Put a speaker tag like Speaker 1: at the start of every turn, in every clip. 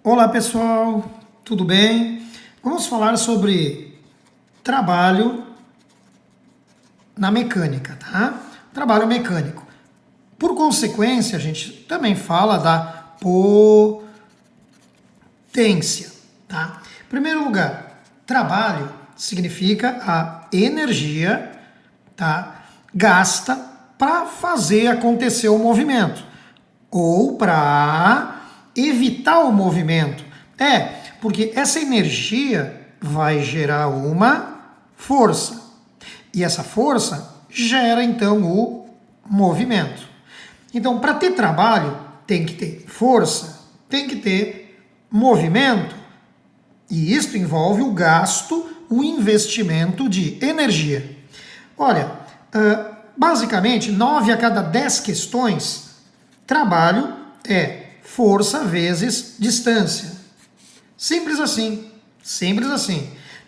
Speaker 1: Olá pessoal, tudo bem? Vamos falar sobre trabalho na mecânica, tá? Trabalho mecânico. Por consequência, a gente também fala da potência, tá? Em primeiro lugar, trabalho significa a energia, tá? Gasta para fazer acontecer o movimento ou para evitar o movimento. Porque essa energia vai gerar uma força. E essa força gera então o movimento. Então, para ter trabalho, tem que ter força, tem que ter movimento. E isto envolve o gasto, o investimento de energia. Olha, basicamente, 9 a cada 10 questões, trabalho é força vezes distância. Simples assim,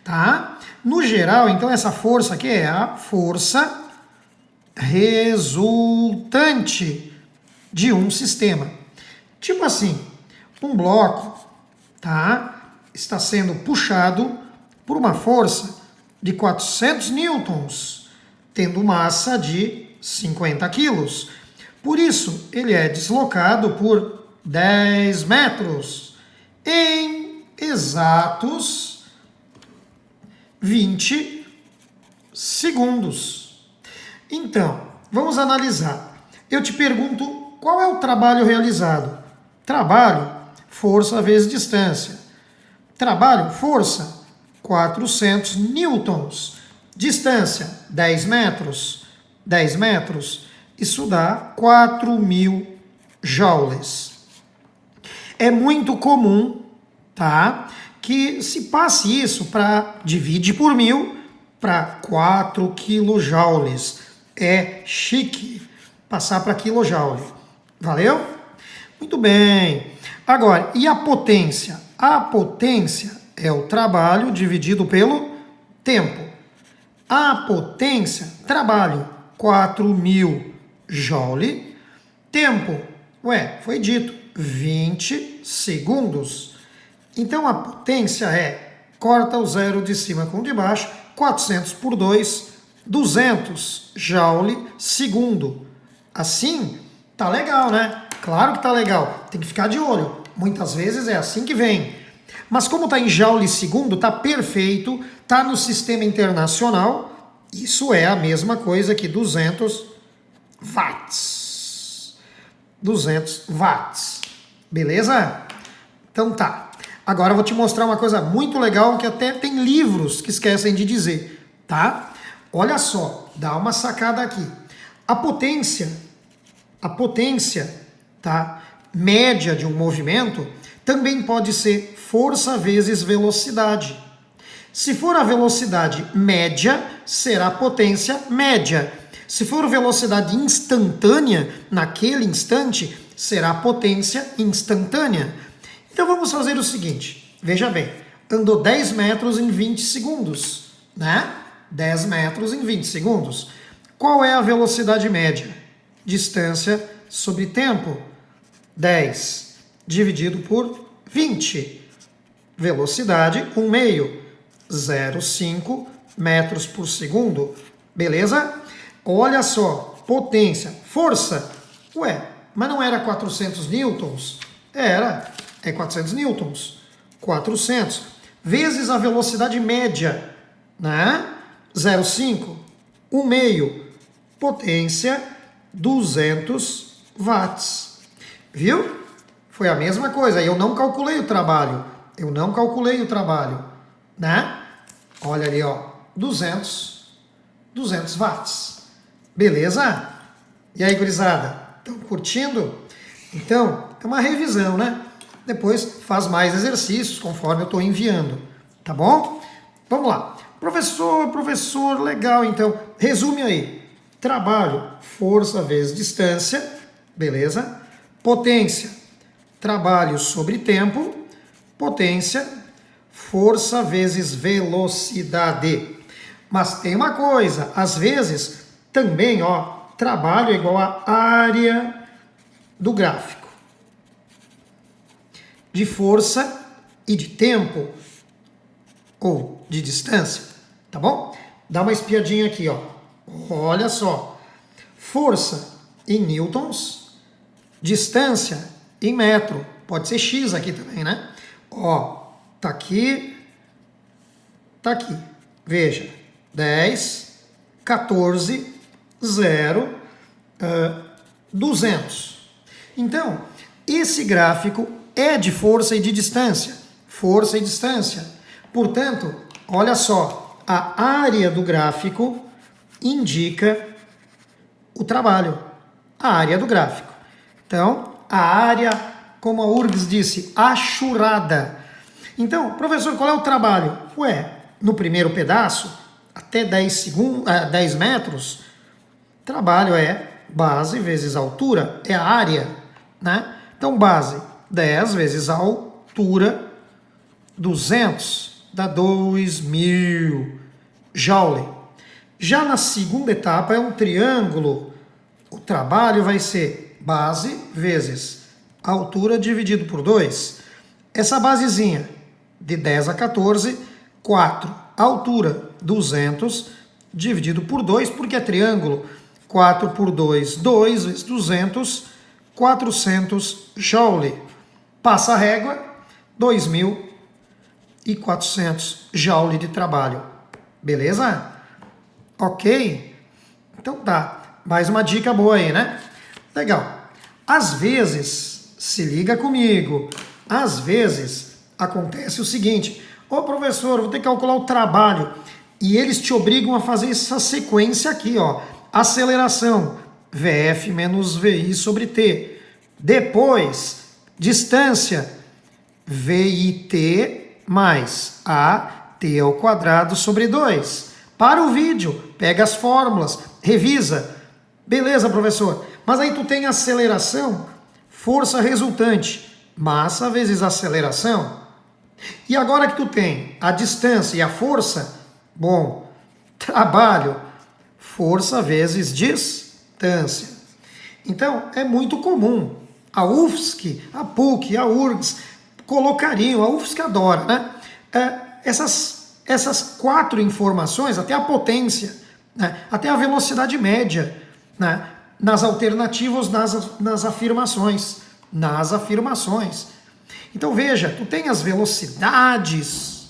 Speaker 1: tá? No geral, então, essa força aqui é a força resultante de um sistema. Tipo assim, um bloco, tá? Está sendo puxado por uma força de 400 newtons, tendo massa de 50 quilos. Por isso, ele é deslocado por 10 metros em exatos 20 segundos. Então, vamos analisar. Eu te pergunto, qual é o trabalho realizado? Trabalho, força vezes distância. Trabalho, força, 400 newtons. Distância, 10 metros. 10 metros, isso dá 4.000 joules. É muito comum, tá, que se passe isso para divide por 1.000 para 4 quilojoules. É chique passar para quilojoule. Valeu? Muito bem. Agora, e a potência? A potência é o trabalho dividido pelo tempo. A potência, trabalho, 4.000 joule. Tempo, foi dito, 20 segundos. Então a potência corta o zero de cima com o de baixo, 400 por 2, 200 joule segundo. Assim, tá legal, né? Claro que tá legal, tem que ficar de olho. Muitas vezes é assim que vem. Mas como tá em joule segundo, tá perfeito, tá no sistema internacional, isso é a mesma coisa que 200 watts. 200 watts. Beleza? Então tá. Agora eu vou te mostrar uma coisa muito legal que até tem livros que esquecem de dizer, tá? Olha só, dá uma sacada aqui. A potência, tá, média de um movimento também pode ser força vezes velocidade. Se for a velocidade média, será potência média. Se for velocidade instantânea, naquele instante, será potência instantânea. Então vamos fazer o seguinte, veja bem, andou 10 metros em 20 segundos, né? 10 metros em 20 segundos. Qual é a velocidade média? Distância sobre tempo, 10 dividido por 20. Velocidade, 1/2, 0,5 metros por segundo. Beleza? Olha só, potência, força. Mas não era 400 newtons? É 400 newtons. 400 vezes a velocidade média, né? 0,5, 1/2, potência 200 watts. Viu? Foi a mesma coisa. Eu não calculei o trabalho. Né? Olha ali, ó. 200 watts. Beleza? E aí, gurizada? Estão curtindo? Então, é uma revisão, né? Depois faz mais exercícios conforme eu estou enviando. Tá bom? Vamos lá. Professor, legal. Então, resume aí. Trabalho, força vezes distância. Beleza? Potência, trabalho sobre tempo. Potência, força vezes velocidade. Mas tem uma coisa, às vezes também, trabalho é igual a área do gráfico. de força e de tempo, ou de distância, tá bom? Dá uma espiadinha aqui, ó. Olha só. Força em newtons, distância em metro. Pode ser x aqui também, né? Ó, tá aqui, tá aqui. Veja, 10, 14, 0, 200. Então, esse gráfico é de força e de distância. Força e distância. Portanto, olha só, a área do gráfico indica o trabalho. A área do gráfico. Então, a área, como a URGS disse, achurada. Então, professor, qual é o trabalho? Ué, no primeiro pedaço, até 10 metros, trabalho é base vezes altura, é a área, né? Então, base, 10 vezes a altura, 200, dá 2.000 joule. Já na segunda etapa é um triângulo. O trabalho vai ser base vezes altura dividido por 2. Essa basezinha de 10 a 14, 4. Altura, 200, dividido por 2, porque é triângulo. 4 por 2, 2 vezes 200, 400 joule. Passa a régua, 2.400 joule de trabalho. Beleza? Ok? Então tá. Mais uma dica boa aí, né? Legal. Às vezes, se liga comigo, às vezes acontece o seguinte: ô professor, vou ter que calcular o trabalho. E eles te obrigam a fazer essa sequência aqui, ó. Aceleração, VF menos VI sobre T. Depois, distância, VIT mais AT ao quadrado sobre 2. Para o vídeo, pega as fórmulas, revisa. Beleza, professor. Mas aí tu tem aceleração, força resultante, massa vezes aceleração. E agora que tu tem a distância e a força, bom, trabalho, força vezes distância. Então, é muito comum. A UFSC, a PUC, a URGS colocariam, a UFSC adora, né? Essas 4 informações, até a potência, né? Até a velocidade média, né? Nas alternativas, nas afirmações. Nas afirmações. Então veja, tu tem as velocidades,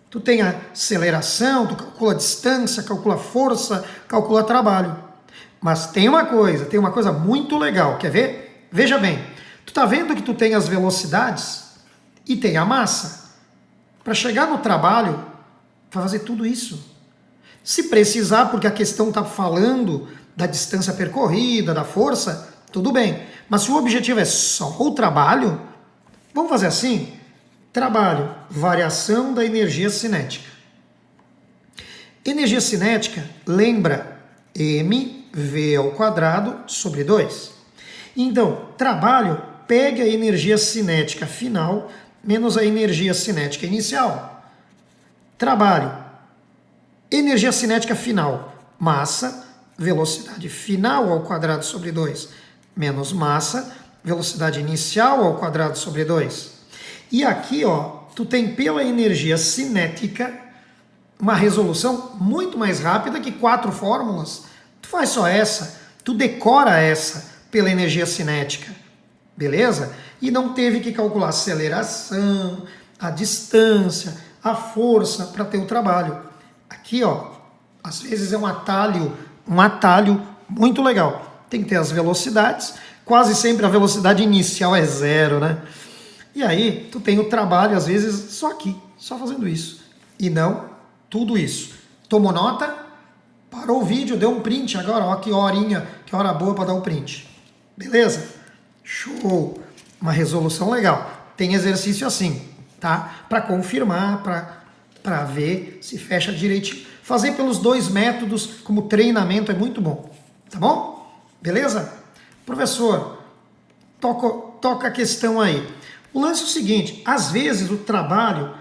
Speaker 1: tu tem a aceleração, tu calcula a distância, calcula a força, calcula trabalho. Mas tem uma coisa muito legal, quer ver? Veja bem, tu tá vendo que tu tem as velocidades e tem a massa. Para chegar no trabalho, vai fazer tudo isso. Se precisar, porque a questão está falando da distância percorrida, da força, tudo bem. Mas se o objetivo é só o trabalho, vamos fazer assim: trabalho, variação da energia cinética. Energia cinética, lembra, mv ao quadrado sobre 2. Então, trabalho, pegue a energia cinética final menos a energia cinética inicial. Trabalho, energia cinética final, massa, velocidade final ao quadrado sobre 2, menos massa, velocidade inicial ao quadrado sobre 2. E aqui, ó, tu tem pela energia cinética uma resolução muito mais rápida que 4 fórmulas. Tu faz só essa, tu decora essa pela energia cinética, beleza? E não teve que calcular a aceleração, a distância, a força para ter o trabalho. Aqui, ó, às vezes é um atalho muito legal. Tem que ter as velocidades, quase sempre a velocidade inicial é 0, né? E aí, tu tem o trabalho, às vezes, só aqui, só fazendo isso. E não tudo isso. Tomou nota? Parou o vídeo, deu um print agora, ó, que horinha, que hora boa para dar o print. Beleza? Show! Uma resolução legal. Tem exercício assim, tá? Para confirmar, para ver se fecha direitinho. Fazer pelos 2 métodos como treinamento é muito bom, tá bom? Beleza? Professor, toca a questão aí. O lance é o seguinte: às vezes o trabalho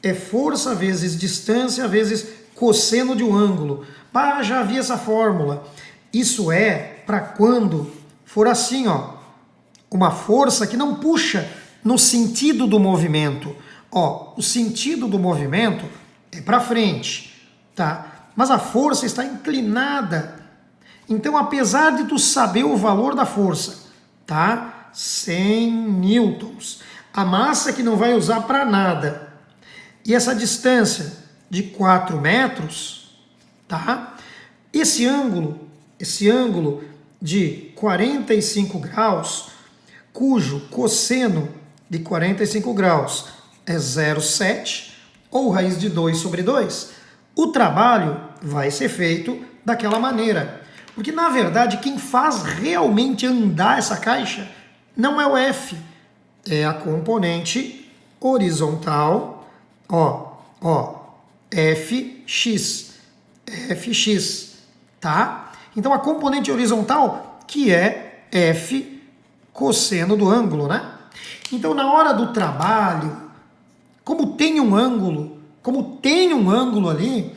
Speaker 1: é força vezes distância vezes cosseno de um ângulo. Ah, já vi essa fórmula. Isso é para quando for assim, ó, uma força que não puxa no sentido do movimento. Ó, o sentido do movimento é para frente, tá? Mas a força está inclinada. Então, apesar de tu saber o valor da força, tá? 100 newtons. A massa que não vai usar para nada. E essa distância de 4 metros, tá? Esse ângulo de 45 graus, cujo cosseno de 45 graus é 0,7, ou raiz de 2 sobre 2, o trabalho vai ser feito daquela maneira. Porque, na verdade, quem faz realmente andar essa caixa não é o F, é a componente horizontal, Fx, tá? Então, a componente horizontal, que é F cosseno do ângulo, né? Então, na hora do trabalho, como tem um ângulo ali,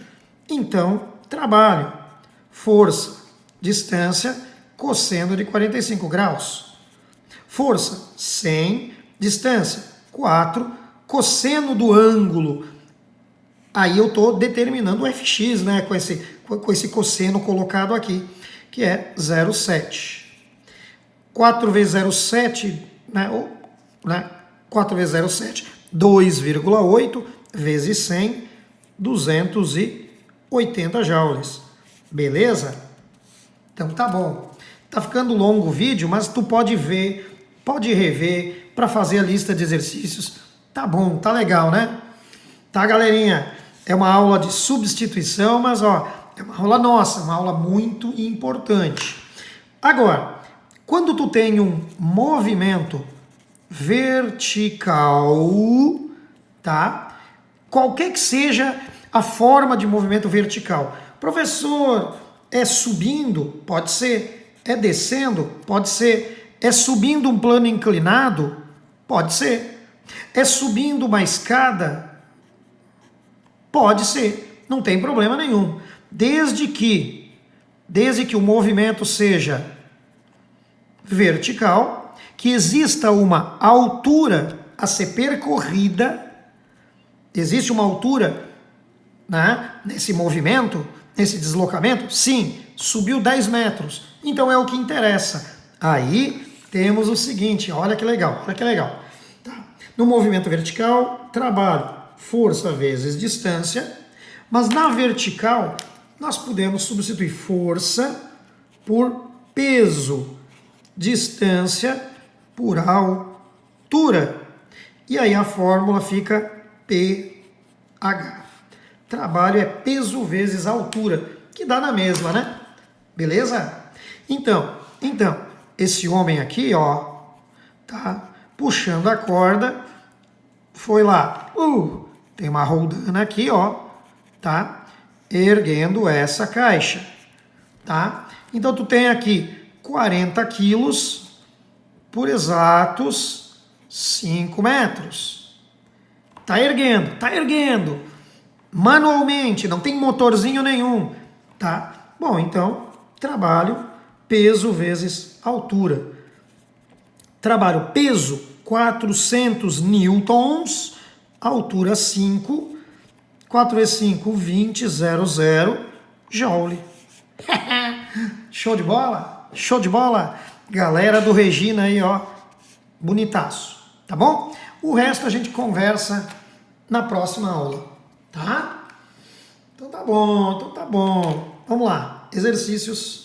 Speaker 1: então, trabalho, força, distância, cosseno de 45 graus. Força, 100, distância, 4, cosseno do ângulo. Aí eu estou determinando o Fx, né, com esse cosseno colocado aqui, que é 0,7. 4 vezes 0,7, né, 4 vezes 0,7, 2,8 vezes 100, 280 joules. Beleza? Então tá bom. Tá ficando longo o vídeo, mas tu pode ver, pode rever para fazer a lista de exercícios. Tá bom, tá legal, né? Tá, galerinha? É uma aula de substituição, mas ó, é uma aula nossa, uma aula muito importante. Agora, quando tu tem um movimento vertical, tá? Qualquer que seja a forma de movimento vertical. Professor, é subindo? Pode ser. É descendo? Pode ser. É subindo um plano inclinado? Pode ser. É subindo uma escada? Pode ser. Não tem problema nenhum. Desde que o movimento seja vertical, que exista uma altura a ser percorrida, existe uma altura, né, nesse movimento, nesse deslocamento? Sim, subiu 10 metros, então é o que interessa. Aí temos o seguinte, olha que legal, olha que legal. Tá. No movimento vertical, trabalho, força vezes distância, mas na vertical nós podemos substituir força por peso, distância por altura. E aí a fórmula fica pH. Trabalho é peso vezes altura, que dá na mesma, né? Beleza? Então, esse homem aqui, ó, tá puxando a corda, foi lá, tem uma roldana aqui, ó, tá erguendo essa caixa, tá? Então tu tem aqui 40 quilos por exatos 5 metros. Tá erguendo. Manualmente, não tem motorzinho nenhum, tá? Bom, então, trabalho, peso vezes altura. Trabalho, peso, 400 newtons, altura 5, 4 vezes 5, 20, 00, joule. Show de bola? Show de bola? Galera do Regina aí, ó, bonitaço, tá bom? O resto a gente conversa na próxima aula, tá? Então tá bom. Vamos lá, exercícios